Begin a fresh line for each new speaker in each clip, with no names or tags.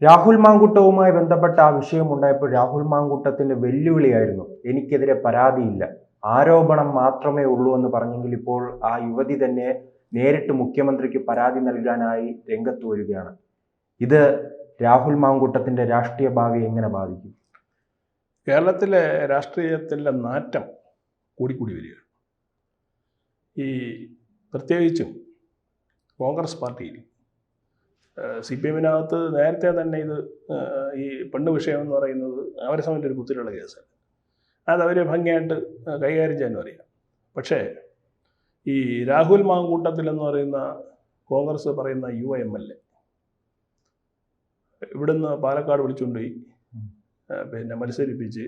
രാഹുൽ മാങ്കൂട്ടവുമായി ബന്ധപ്പെട്ട ആ വിഷയമുണ്ടായപ്പോൾ രാഹുൽ മാങ്കൂട്ടത്തിന്റെ വെല്ലുവിളിയായിരുന്നു എനിക്കെതിരെ പരാതിയില്ല, ആരോപണം മാത്രമേ ഉള്ളൂ എന്ന് പറഞ്ഞെങ്കിൽ ഇപ്പോൾ ആ യുവതി തന്നെ നേരിട്ട് മുഖ്യമന്ത്രിക്ക് പരാതി നൽകാനായി രംഗത്ത് വരികയാണ്. ഇത് രാഹുൽ മാങ്കൂട്ടത്തിന്റെ രാഷ്ട്രീയ ഭാവി എങ്ങനെ ബാധിക്കും?
കേരളത്തിലെ രാഷ്ട്രീയത്തിലെ നാറ്റം കൂടിക്കൂടി വരികയാണ്. ഈ പ്രത്യേകിച്ചും കോൺഗ്രസ് പാർട്ടിയിൽ CPM നേരത്തെ തന്നെ ഇത് ഈ പെണ്ണ് വിഷയം എന്ന് പറയുന്നത് അവരെ സംബന്ധിച്ച് ഒരു കുത്തിലുള്ള കേസാണ്. അത് അവർ ഭംഗിയായിട്ട് കൈകാര്യം ചെയ്യാനും അറിയാം. പക്ഷേ ഈ രാഹുൽ മാങ്കൂട്ടത്തിൽ എന്ന് പറയുന്ന കോൺഗ്രസ് പറയുന്ന യുവ MLA ഇവിടുന്ന് പാലക്കാട് വിളിച്ചുകൊണ്ടുപോയി മത്സരിപ്പിച്ച്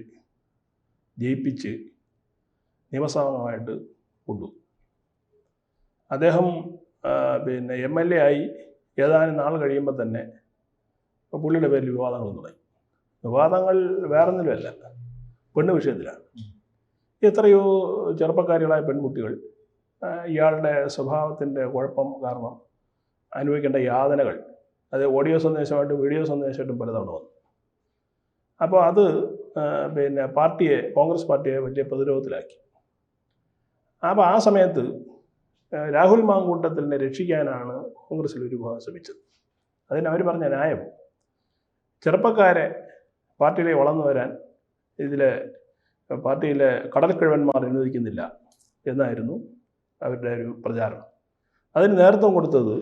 ജയിപ്പിച്ച് നിയമസഭമായിട്ട് കൊണ്ടുപോകും. അദ്ദേഹം MLA ആയി ഏതാനും നാൾ കഴിയുമ്പോൾ തന്നെ പുള്ളിയുടെ പേരിൽ വിവാദങ്ങൾ തുടങ്ങി. വിവാദങ്ങൾ വേറൊന്നിലുമല്ല, പെണ്ണ് വിഷയത്തിലാണ്. എത്രയോ ചെറുപ്പക്കാരികളായ പെൺകുട്ടികൾ ഇയാളുടെ സ്വഭാവത്തിൻ്റെ കുഴപ്പം കാരണം അനുഭവിക്കേണ്ട യാതനകൾ, അത് ഓഡിയോ സന്ദേശമായിട്ടും വീഡിയോ സന്ദേശമായിട്ടും പലതവണ വന്നു. അപ്പോൾ അത് കോൺഗ്രസ് പാർട്ടിയെ വലിയ പ്രതിരോധത്തിലാക്കി. അപ്പോൾ ആ സമയത്ത് രാഹുൽ മാങ്കൂട്ടത്തിനെ രക്ഷിക്കാനാണ് കോൺഗ്രസ്സിൽ ഒരു വിഭാഗം ശ്രമിച്ചത്. അതിന് അവർ പറഞ്ഞ ന്യായം, ചെറുപ്പക്കാരെ പാർട്ടിയിലേക്ക് വളർന്നു വരാൻ പാർട്ടിയിലെ കടൽക്കിഴവന്മാർ അനുവദിക്കുന്നില്ല എന്നായിരുന്നു അവരുടെ ഒരു പ്രചാരണം. അതിന് നേതൃത്വം കൊടുത്തത്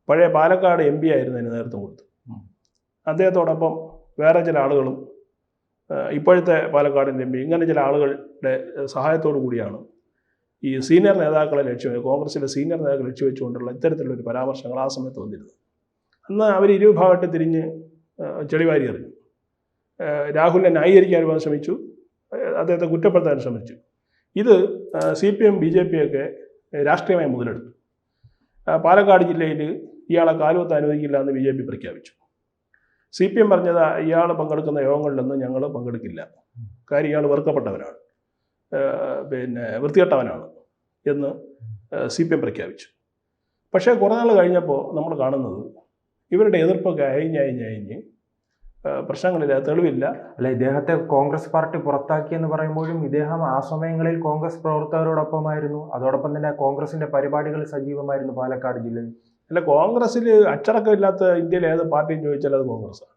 പഴയ പാലക്കാട് MP ആയിരുന്നതിന് നേതൃത്വം കൊടുത്തു. അദ്ദേഹത്തോടൊപ്പം വേറെ ചില ആളുകളും ഇപ്പോഴത്തെ പാലക്കാടിൻ്റെ MP, ഇങ്ങനെ ചില ആളുകളുടെ സഹായത്തോടു കൂടിയാണ് ഈ സീനിയർ നേതാക്കളെ കോൺഗ്രസിലെ സീനിയർ നേതാക്കളെ ലക്ഷ്യവെച്ചുകൊണ്ടുള്ള ഇത്തരത്തിലുള്ളൊരു പരാമർശങ്ങൾ ആ സമയത്ത് വന്നിരുന്നത്. അന്ന് അവർ ഇരുവിഭാഗത്തെ തിരിഞ്ഞ് ചെളിവാരി എറിഞ്ഞു. രാഹുലിനെ ന്യായീകരിക്കാൻ ശ്രമിച്ചു, അദ്ദേഹത്തെ കുറ്റപ്പെടുത്താൻ ശ്രമിച്ചു. ഇത് CPM BJP ഒക്കെ രാഷ്ട്രീയമായി മുതലെടുത്തു. പാലക്കാട് ജില്ലയിൽ ഇയാളെ കാലുവത്ത് അനുവദിക്കില്ല എന്ന് BJP പ്രഖ്യാപിച്ചു. CPM പറഞ്ഞത് ഇയാൾ പങ്കെടുക്കുന്ന യോഗങ്ങളിലൊന്നും ഞങ്ങൾ പങ്കെടുക്കില്ല, കാര്യം ഇയാൾ വെറുക്കപ്പെട്ടവനാണ്, വൃത്തികെട്ടവനാണ് എന്ന് CPM പ്രഖ്യാപിച്ചു. പക്ഷേ കുറേ നാൾ കഴിഞ്ഞപ്പോൾ നമ്മൾ കാണുന്നത് ഇവരുടെ എതിർപ്പൊക്കെ അയഞ്ഞ് പ്രശ്നങ്ങളില്ല, തെളിവില്ല.
അല്ല, ഇദ്ദേഹത്തെ കോൺഗ്രസ് പാർട്ടി പുറത്താക്കിയെന്ന് പറയുമ്പോഴും ഇദ്ദേഹം ആ സമയങ്ങളിൽ കോൺഗ്രസ് പ്രവർത്തകരോടൊപ്പമായിരുന്നു. അതോടൊപ്പം തന്നെ കോൺഗ്രസിന്റെ പരിപാടികൾ സജീവമായിരുന്നു പാലക്കാട് ജില്ലയിൽ.
അല്ല, കോൺഗ്രസ്സിൽ അച്ചടക്കമില്ലാത്ത ഇന്ത്യയിൽ ഏത് പാർട്ടിയും ചോദിച്ചാൽ അത് കോൺഗ്രസ്സാണ്.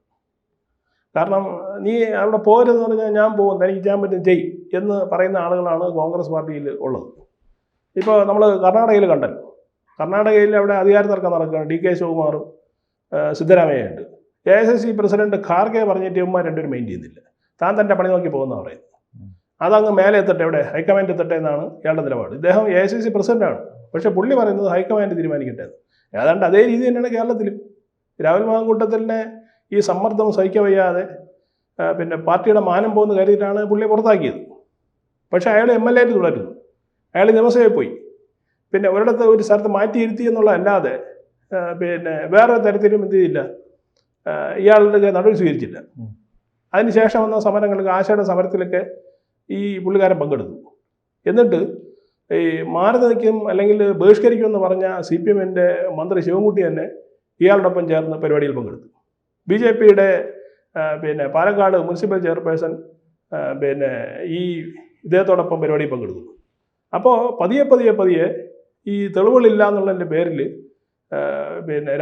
കാരണം നീ അവിടെ പോരുതെന്ന് പറഞ്ഞാൽ ഞാൻ പോകും, തനിക്ക് ചെയ്യാൻ പറ്റും ചെയ് എന്ന് പറയുന്ന ആളുകളാണ് കോൺഗ്രസ് പാർട്ടിയിൽ ഉള്ളത്. ഇപ്പോൾ നമ്മൾ കർണാടകയിൽ കണ്ടല്ലോ, കർണാടകയിൽ അവിടെ അധികാര തർക്കം നടക്കുകയാണ്. DK ശിവകുമാറും സിദ്ധരാമയ്യുണ്ട്. AICC പ്രസിഡന്റ് ഖാർഗെ പറഞ്ഞിട്ട് ഇവന്മാർ രണ്ടുപേരും മെയിൻ ചെയ്യുന്നില്ല, താൻ തൻ്റെ പണി നോക്കി പോകുന്ന പറയുന്നത്. അതങ്ങ് മേലെ എത്തട്ടെ, എവിടെ ഹൈക്കമാൻഡ് എത്തട്ടെ എന്നാണ് ഇയാളുടെ നിലപാട്. ഇദ്ദേഹം AICC പ്രസിഡന്റാണ്, പക്ഷേ പുള്ളി പറയുന്നത് ഹൈക്കമാൻഡ് തീരുമാനിക്കട്ടെ. ഏതാണ്ട് അതേ രീതി തന്നെയാണ് കേരളത്തിലും. രാഹുൽ മാങ്കൂട്ടത്തിനെ ഈ സമ്മർദ്ദം സഹിക്കാൻ വയ്യാതെ പാർട്ടിയുടെ മാനം പോകുന്ന കരുതിയിട്ടാണ് പുള്ളിയെ പുറത്താക്കിയത്. പക്ഷേ അയാൾ MLA ആയിട്ട് തുടരുന്നു, അയാൾ നിയമസഭയിൽ പോയി. ഒരിടത്ത് ഒരു സ്ഥലത്ത് മാറ്റിയിരുത്തി എന്നുള്ളതല്ലാതെ വേറെ തരത്തിലും എന്ത് ചെയ്തില്ല, ഇയാളുടെ നടപടി സ്വീകരിച്ചില്ല. അതിനുശേഷം വന്ന സമരങ്ങൾക്ക്, ആശയുടെ സമരത്തിലൊക്കെ ഈ പുള്ളിക്കാരൻ പങ്കെടുത്തു. എന്നിട്ട് ഈ മാറി നിൽക്കും അല്ലെങ്കിൽ ബഹിഷ്കരിക്കുമെന്ന് പറഞ്ഞ CPMൻ്റെ മന്ത്രി ശിവൻകുട്ടി തന്നെ ഇയാളോടൊപ്പം ചേർന്ന് പരിപാടിയിൽ പങ്കെടുത്തു. BJPയുടെ പാലക്കാട് മുനിസിപ്പൽ ചെയർപേഴ്സൺ ഈ ഇദ്ദേഹത്തോടൊപ്പം പരിപാടിയിൽ പങ്കെടുക്കുന്നു. അപ്പോൾ പതിയെ ഈ തെളിവുകളില്ല എന്നുള്ളതിൻ്റെ പേരിൽ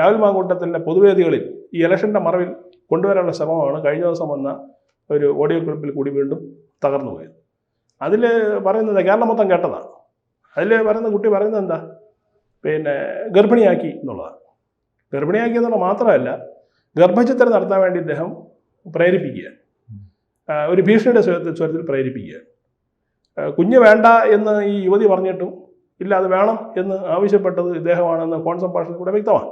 രാഹുൽ മാങ്കൂട്ടത്തിൻ്റെ പൊതുവേദികളിൽ ഈ ഇലക്ഷൻ്റെ മറവിൽ കൊണ്ടുവരാനുള്ള ശ്രമമാണ് കഴിഞ്ഞ ദിവസം വന്ന ഒരു ഓഡിയോ ക്ലിപ്പിൽ കൂടി വീണ്ടും തകർന്നു പോയത്. അതിൽ പറയുന്നത് കേരളം മൊത്തം കേട്ടതാണ്. അതിൽ പറയുന്ന കുട്ടി പറയുന്നത് എന്താ, ഗർഭിണിയാക്കി എന്നുള്ളതാണ്. ഗർഭിണിയാക്കി എന്നുള്ളത് മാത്രമല്ല, ഗർഭചിത്രം നടത്താൻ വേണ്ടി ഇദ്ദേഹം പ്രേരിപ്പിക്കുകയാണ്, ഒരു ഭീഷണിയുടെ സ്വരത്തിൽ പ്രേരിപ്പിക്കുകയാണ്. കുഞ്ഞ് വേണ്ട എന്ന് ഈ യുവതി പറഞ്ഞിട്ടും ഇല്ല, അത് വേണം എന്ന് ആവശ്യപ്പെട്ടത് ഇദ്ദേഹമാണെന്ന് ഫോൺ സംഭാഷണത്തിൽ കൂടെ വ്യക്തമാണ്.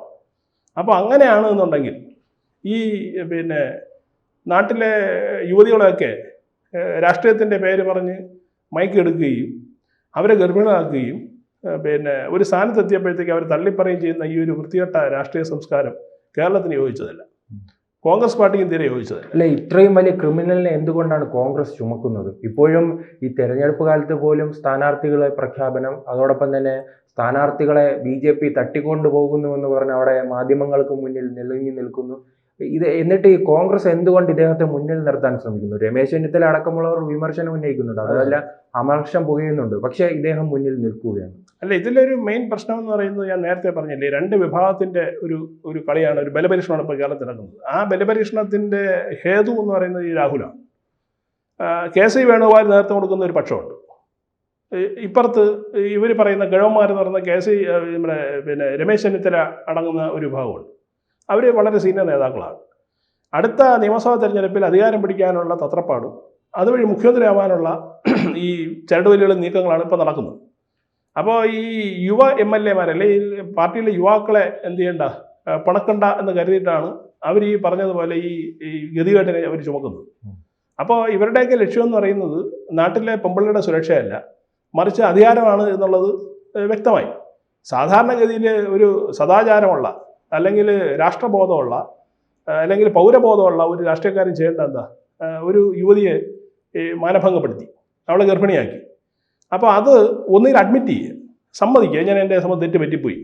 അപ്പോൾ അങ്ങനെയാണ് എന്നുണ്ടെങ്കിൽ ഈ നാട്ടിലെ യുവതികളെയൊക്കെ രാഷ്ട്രീയത്തിൻ്റെ പേര് പറഞ്ഞ് മയക്കെടുക്കുകയും അവരെ ഗർഭിണിയാക്കുകയും ഒരു സ്ഥാനത്തെത്തിയപ്പോഴത്തേക്ക് അവർ തള്ളിപ്പറയുകയും ചെയ്യുന്ന ഈ ഒരു വൃത്തികെട്ട രാഷ്ട്രീയ സംസ്കാരം കേരളത്തിന് യോജിച്ചതല്ല, കോൺഗ്രസ് പാർട്ടിക്കും തീരെ യോജിച്ചതല്ല.
അല്ല, ഇത്രയും വലിയ ക്രിമിനലിനെ എന്തുകൊണ്ടാണ് കോൺഗ്രസ് ചുമക്കുന്നത്? ഇപ്പോഴും ഈ തെരഞ്ഞെടുപ്പ് കാലത്ത് പോലും സ്ഥാനാർത്ഥികളെ പ്രഖ്യാപനം, അതോടൊപ്പം തന്നെ സ്ഥാനാർത്ഥികളെ BJP തട്ടിക്കൊണ്ടു പോകുന്നുവെന്ന് പറഞ്ഞ് അവിടെ മാധ്യമങ്ങൾക്ക് മുന്നിൽ നെളിഞ്ഞു നിൽക്കുന്നു. എന്നിട്ട് ഈ കോൺഗ്രസ് എന്തുകൊണ്ട് ഇദ്ദേഹത്തെ മുന്നിൽ നിർത്താൻ ശ്രമിക്കുന്നു? രമേശ് ചെന്നിത്തല അടക്കമുള്ളവർ വിമർശനം ഉന്നയിക്കുന്നുണ്ട്, അതല്ല അമർഷം പുകയുന്നുണ്ട്, പക്ഷെ ഇദ്ദേഹം മുന്നിൽ നിൽക്കുകയാണ്.
അല്ല, ഇതിലൊരു മെയിൻ പ്രശ്നം എന്ന് പറയുന്നത് ഞാൻ നേരത്തെ പറഞ്ഞില്ലേ, രണ്ട് വിഭാഗത്തിന്റെ ഒരു കളിയാണ്, ഒരു ബലപരീക്ഷണമാണ് ഇപ്പോൾ കേരളത്തിൽ നടക്കുന്നത്. ആ ബലപരീക്ഷണത്തിന്റെ ഹേതു എന്ന് പറയുന്നത് ഈ രാഹുലാണ്. കെ.സി. വേണുഗോപാൽ നേതൃത്വം കൊടുക്കുന്ന ഒരു പക്ഷമുണ്ട്. ഇപ്പുറത്ത് ഇവർ പറയുന്ന ഗഴവന്മാരെന്ന് പറയുന്ന കെ.സി. പിന്നെ രമേശ് ചെന്നിത്തല അടങ്ങുന്ന ഒരു വിഭാഗമുണ്ട്. അവർ വളരെ സീനിയർ നേതാക്കളാണ്. അടുത്ത നിയമസഭാ തെരഞ്ഞെടുപ്പിൽ അധികാരം പിടിക്കാനുള്ള തത്രപ്പാടും അതുവഴി മുഖ്യമന്ത്രിയാവാനുള്ള ഈ ചരടുവലികളും നീക്കങ്ങളാണ് ഇപ്പോൾ നടക്കുന്നത്. അപ്പോൾ ഈ യുവ MLA-മാർ അല്ലെങ്കിൽ പാർട്ടിയിലെ യുവാക്കളെ എന്ത് ചെയ്യണ്ട, പണക്കണ്ട എന്ന് കരുതിയിട്ടാണ് അവർ ഈ പറഞ്ഞതുപോലെ ഈ ഗതികേട്ടിനെ അവർ ചുമക്കുന്നത്. അപ്പോൾ ഇവരുടെയൊക്കെ ലക്ഷ്യം എന്ന് പറയുന്നത് നാട്ടിലെ പെമ്പിള്ളയുടെ സുരക്ഷയല്ല, മറിച്ച് അധികാരമാണ് എന്നുള്ളത് വ്യക്തമായി. സാധാരണഗതിയിൽ ഒരു സദാചാരമുള്ള അല്ലെങ്കിൽ രാഷ്ട്രബോധമുള്ള അല്ലെങ്കിൽ പൗരബോധമുള്ള ഒരു രാഷ്ട്രീയക്കാരൻ ചെയ്യേണ്ട എന്താ, ഒരു യുവതിയെ മാനഭംഗപ്പെടുത്തി, അവളെ ഗർഭിണിയാക്കി. അപ്പോൾ അത് ഒന്നുകിൽ അഡ്മിറ്റ് ചെയ്യുക, സമ്മതിക്കുക, ഞാൻ എൻ്റെ തെറ്റ് പറ്റിപ്പോയി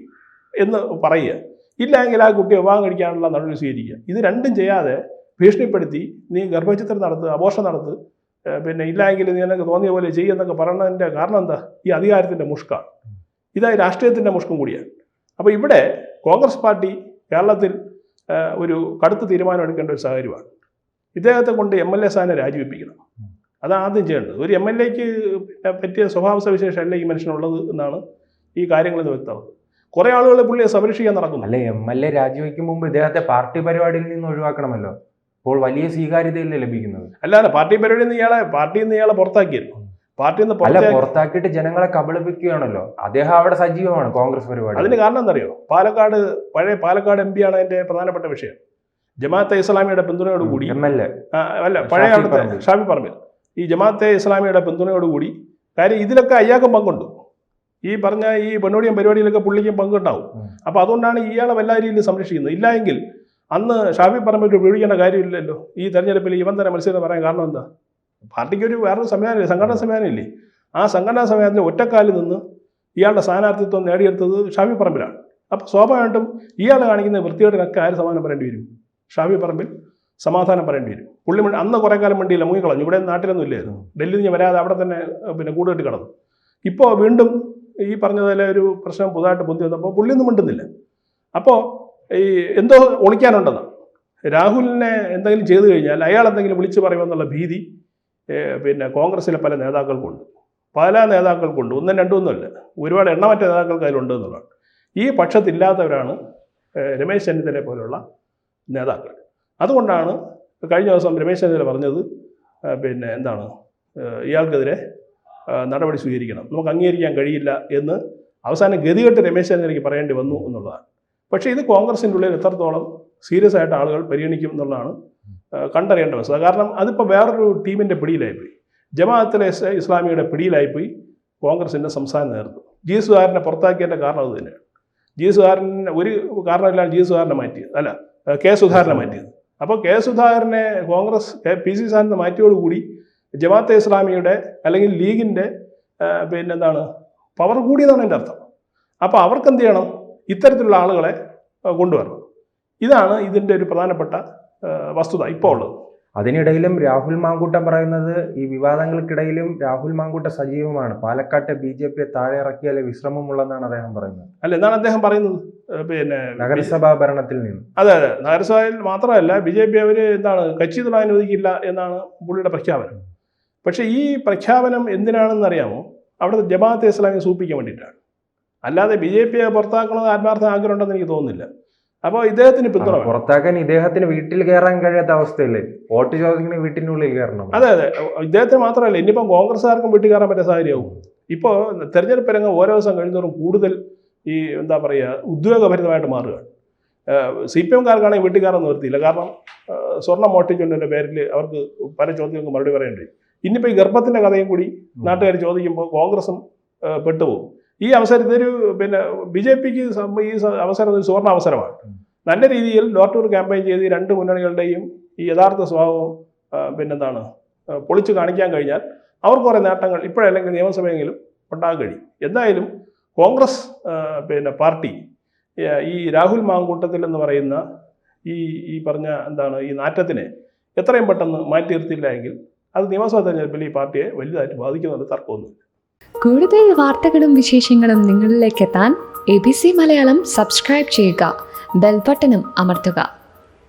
എന്ന് പറയുക, ഇല്ലെങ്കിൽ ആ കുട്ടിയെ വിവാഹം കഴിക്കാനുള്ള നടപടി സ്വീകരിക്കുക. ഇത് രണ്ടും ചെയ്യാതെ ഭീഷണിപ്പെടുത്തി നീ ഗർഭചിത്രം നടത്തുക, അബോർഷൻ നടത്തുക, പിന്നെ ഇല്ലെങ്കിൽ നീ എനിക്ക് തോന്നിയ പോലെ ചെയ്യുന്നൊക്കെ പറയുന്നതിൻ്റെ കാരണം എന്താ, ഈ അധികാരത്തിൻ്റെ മുഷ്കാണ്. ഇതായി രാഷ്ട്രീയത്തിൻ്റെ മുഷ്കും കൂടിയാണ്. അപ്പോൾ ഇവിടെ കോൺഗ്രസ് പാർട്ടി കേരളത്തിൽ ഒരു കടുത്ത തീരുമാനം എടുക്കേണ്ട ഒരു സാഹചര്യമാണ്. ഇദ്ദേഹത്തെ കൊണ്ട് MLA സ്ഥാനം രാജിവെപ്പിക്കണം. അതാണ് ആദ്യം ചെയ്യേണ്ടത്. ഒരു MLA-ക്ക് പറ്റിയ സ്വഭാവ സവിശേഷമല്ല ഈ മനുഷ്യനുള്ളത് എന്നാണ് ഈ കാര്യങ്ങളിൽ വ്യക്തമാകുന്നത്. കുറേ ആളുകൾ പുള്ളിയെ സംരക്ഷിക്കാൻ നടക്കുന്നു.
അല്ലെ, MLA രാജിവെക്കും മുമ്പ് ഇദ്ദേഹത്തെ പാർട്ടി പരിപാടിയിൽ നിന്ന് ഒഴിവാക്കണമല്ലോ. ഇപ്പോൾ വലിയ സ്വീകാര്യതയല്ലേ ലഭിക്കുന്നത്?
അല്ലാതെ പാർട്ടി പരിപാടിയിൽ നിന്ന് ഇയാളെ പുറത്താക്കിയല്ലോ. പാർട്ടിയിൽ നിന്ന്
പുറത്താക്കിയിട്ട് ജനങ്ങളെ കബളിപ്പിക്കുകയാണല്ലോ. അദ്ദേഹം അവിടെ സജീവമാണ് കോൺഗ്രസ് പരിപാടി.
അതിന് കാരണം എന്തറിയോ? പഴയ പാലക്കാട് MP ആണ് അതിന്റെ പ്രധാനപ്പെട്ട വിഷയം. ജമാഅത്തെ ഇസ്ലാമിയുടെ പിന്തുണയോടുകൂടി പഴയ അവിടുത്തെ ഷാഫി പറമ്പിൽ ഈ ജമാഅത്തെ ഇസ്ലാമിയുടെ പിന്തുണയോടുകൂടി, കാര്യം ഇതിലൊക്കെ അയ്യാക്കും പങ്കുണ്ട്, ഈ പറഞ്ഞ ഈ പെണ്ണോടിയം പരിപാടിയിലൊക്കെ പുള്ളിക്കും പങ്കുണ്ടാവും. അപ്പോൾ അതുകൊണ്ടാണ് ഇയാളെ എല്ലാ രീതിയിലും സംരക്ഷിക്കുന്നത്. ഇല്ല എങ്കിൽ അന്ന് ഷാഫി പറമ്പിൽ ഉപയോഗിക്കേണ്ട കാര്യമില്ലല്ലോ. ഈ തെരഞ്ഞെടുപ്പിൽ ഇവൻ തന്നെ മത്സരം പറയാൻ കാരണം എന്താ? പാർട്ടിക്ക് വേറൊരു സംവിധാനമില്ലേ, സംഘടനാ സംവിധാനമില്ലേ? ആ സംഘടനാ സംവിധാനത്തിൽ ഒറ്റക്കാലിൽ നിന്ന് ഇയാളുടെ സ്ഥാനാർത്ഥിത്വം നേടിയെടുത്തത് ഷാഫി പറമ്പിലാണ്. അപ്പോൾ സ്വാഭാവികമായിട്ടും ഇയാൾ കാണിക്കുന്ന വൃത്തികേടിനൊക്കെ ആര് സമാധാനം പറയേണ്ടി വരും? ഷാഫി പറമ്പിൽ സമാധാനം പറയേണ്ടി വരും. പുള്ളി അന്ന് കുറേ കാലം വേണ്ടിയില്ല, മുങ്ങിക്കളഞ്ഞു. ഇവിടെ നാട്ടിലൊന്നും ഇല്ലായിരുന്നു, ഡൽഹിയിൽ നിന്ന് വരാതെ അവിടെ തന്നെ പിന്നെ കൂടുകെട്ടി കിടന്നു. ഇപ്പോൾ വീണ്ടും ഈ പറഞ്ഞതുപോലെ ഒരു പ്രശ്നം പുതുതായിട്ട് പൊന്തി വന്നപ്പോൾ പുള്ളിയൊന്നും മിണ്ടുന്നില്ല. അപ്പോൾ ഈ എന്തോ ഒളിക്കാനുണ്ടെന്നാണ്. രാഹുലിനെ എന്തെങ്കിലും ചെയ്തു കഴിഞ്ഞാൽ അയാൾ എന്തെങ്കിലും വിളിച്ചു പറയുമെന്നുള്ള ഭീതി പിന്നെ കോൺഗ്രസ്സിലെ പല നേതാക്കൾക്കുണ്ട്. ഒന്നും രണ്ടൊന്നുമല്ല, ഒരുപാട് എണ്ണമറ്റ നേതാക്കൾക്ക് അതിലുണ്ട് എന്നുള്ളതാണ്. ഈ പക്ഷത്തില്ലാത്തവരാണ് രമേശ് ചെന്നിത്തലയെ പോലുള്ള നേതാക്കൾ. അതുകൊണ്ടാണ് കഴിഞ്ഞ ദിവസം രമേശ് ചെന്നിത്തല പറഞ്ഞത് പിന്നെ എന്താണ്, ഇയാൾക്കെതിരെ നടപടി സ്വീകരിക്കണം, നമുക്ക് അംഗീകരിക്കാൻ കഴിയില്ല എന്ന് അവസാനം ഗതികെട്ട് രമേശ് ചെന്നിത്തലയ്ക്ക് പറയേണ്ടി വന്നു എന്നുള്ളതാണ്. പക്ഷേ ഇത് കോൺഗ്രസിൻ്റെ ഉള്ളിൽ എത്രത്തോളം സീരിയസ് ആയിട്ട് ആളുകൾ പരിഗണിക്കും എന്നുള്ളതാണ് കണ്ടറിയേണ്ട വസ്തുത. കാരണം അതിപ്പോൾ വേറൊരു ടീമിൻ്റെ പിടിയിലായിപ്പോയി, ജമാഅത്തിലെ ഇസ്ലാമിയുടെ പിടിയിലായിപ്പോയി കോൺഗ്രസിൻ്റെ സംസ്ഥാന നേതൃത്വം. ജി സുധാകരനെ പുറത്താക്കിയതിൻ്റെ കാരണം അത് തന്നെയാണ്. ജി സുധാകരൻ ഒരു കാരണമില്ലാതെ ജി സുധാകരനെ മാറ്റിയത്, അല്ല കെ സുധാകരനെ മാറ്റിയത്. അപ്പോൾ കെ സുധാകരനെ കോൺഗ്രസ് PC സ്ഥാനത്ത് മാറ്റിയോടുകൂടി ജമാഅത്തെ ഇസ്ലാമിയുടെ അല്ലെങ്കിൽ ലീഗിൻ്റെ പിന്നെന്താണ് പവർ കൂടിയതാണ് എൻ്റെ അർത്ഥം. അപ്പോൾ അവർക്ക് എന്ത് ചെയ്യണം? ഇത്തരത്തിലുള്ള ആളുകളെ കൊണ്ടുവരണം. ഇതാണ് ഇതിൻ്റെ ഒരു പ്രധാനപ്പെട്ട വസ്തുത ഇപ്പോൾ ഉള്ളത്.
അതിനിടയിലും രാഹുൽ മാങ്കൂട്ടം പറയുന്നത്, ഈ വിവാദങ്ങൾക്കിടയിലും രാഹുൽ മാങ്കൂട്ടം സജീവമാണ്, പാലക്കാട്ടെ BJP താഴെ ഇറക്കിയാലേ വിശ്രമമുള്ളതെന്നാണ് അദ്ദേഹം പറയുന്നത്.
അല്ല, എന്താണ് അദ്ദേഹം പറയുന്നത്? പിന്നെ
നഗരസഭാ ഭരണത്തിൽ നിന്ന്.
അതെ, നഗരസഭയിൽ മാത്രമല്ല BJP അവർ എന്താണ് കച്ചി തുളാൻ അനുവദിക്കില്ല എന്നാണ് പുള്ളിയുടെ പ്രഖ്യാപനം. പക്ഷേ ഈ പ്രഖ്യാപനം എന്തിനാണെന്ന് അറിയാമോ? അവിടുത്തെ ജമാഅത്തെ ഇസ്ലാമിയെ സൂപ്പിക്കാൻ വേണ്ടിയിട്ടാണ്. അല്ലാതെ BJPയെ പുറത്താക്കണമെന്ന് ആത്മാർത്ഥ ആഗ്രഹം ഉണ്ടെന്ന് എനിക്ക് തോന്നുന്നില്ല. അപ്പോൾ ഇദ്ദേഹത്തിന് പിന്തുണ
പുറത്താക്കാൻ ഇദ്ദേഹത്തിന് വീട്ടിൽ കയറാൻ കഴിയാത്ത അവസ്ഥയില്ലേ? വോട്ട് ചോദിക്കുന്ന വീട്ടിനുള്ളിൽ കയറണം.
അതെ, ഇദ്ദേഹത്തിന് മാത്രമല്ല, ഇനിയിപ്പം കോൺഗ്രസ്സുകാർക്കും വീട്ടിൽ കയറാൻ പറ്റിയ സാഹചര്യമാവും. ഇപ്പോൾ തെരഞ്ഞെടുപ്പ് രംഗം ഓരോ ദിവസം കഴിയുന്നവരും കൂടുതൽ ഈ എന്താ പറയുക ഉദ്യോഗഭരിതമായിട്ട് മാറുകയാണ്. CPM-കാർക്കാണെങ്കിൽ വീട്ടിൽ കയറാൻ നിർത്തിയില്ല. കാരണം സ്വർണ്ണം മോഷ്ടിച്ചുകൊണ്ടതിൻ്റെ പേരിൽ അവർക്ക് പല ചോദ്യങ്ങൾക്ക് മറുപടി പറയേണ്ടി. ഇനിയിപ്പോൾ ഈ ഗർഭത്തിൻ്റെ കഥയും കൂടി നാട്ടുകാർ ചോദിക്കുമ്പോൾ കോൺഗ്രസും പെട്ടുപോകും. ഈ അവസരത്തിൽ പിന്നെ BJPക്ക് ഈ അവസരം ഒരു സുവർണ്ണ അവസരമാണ്. നല്ല രീതിയിൽ ഡോർ ടു ഡോർ ക്യാമ്പയിൻ ചെയ്ത് ഈ രണ്ട് മുന്നണികളുടെയും ഈ യഥാർത്ഥ സ്വഭാവം പിന്നെന്താണ് പൊളിച്ചു കാണിക്കാൻ കഴിഞ്ഞാൽ അവർക്ക് കുറേ നേട്ടങ്ങൾ ഇപ്പോഴല്ലെങ്കിൽ നിയമസഭയെങ്കിലും ഉണ്ടാകാൻ കഴിയും. എന്തായാലും കോൺഗ്രസ് പിന്നെ പാർട്ടി ഈ രാഹുൽ മാങ്കൂട്ടത്തിൽ എന്ന് പറയുന്ന ഈ പറഞ്ഞ എന്താണ് ഈ നാറ്റത്തിനെ എത്രയും പെട്ടെന്ന് മാറ്റി നിർത്തിയില്ല എങ്കിൽ അത് നിയമസഭാ തെരഞ്ഞെടുപ്പിൽ ഈ പാർട്ടിയെ വലുതായിട്ട് ബാധിക്കുന്നുണ്ട്, തർക്കമൊന്നുമില്ല.
കൂടുതൽ വാർത്തകളും വിശേഷങ്ങളും നിങ്ങളിലേക്ക് എത്താൻ ABC മലയാളം സബ്സ്ക്രൈബ് ചെയ്യുക, ബെൽ ബട്ടണും അമർത്തുക.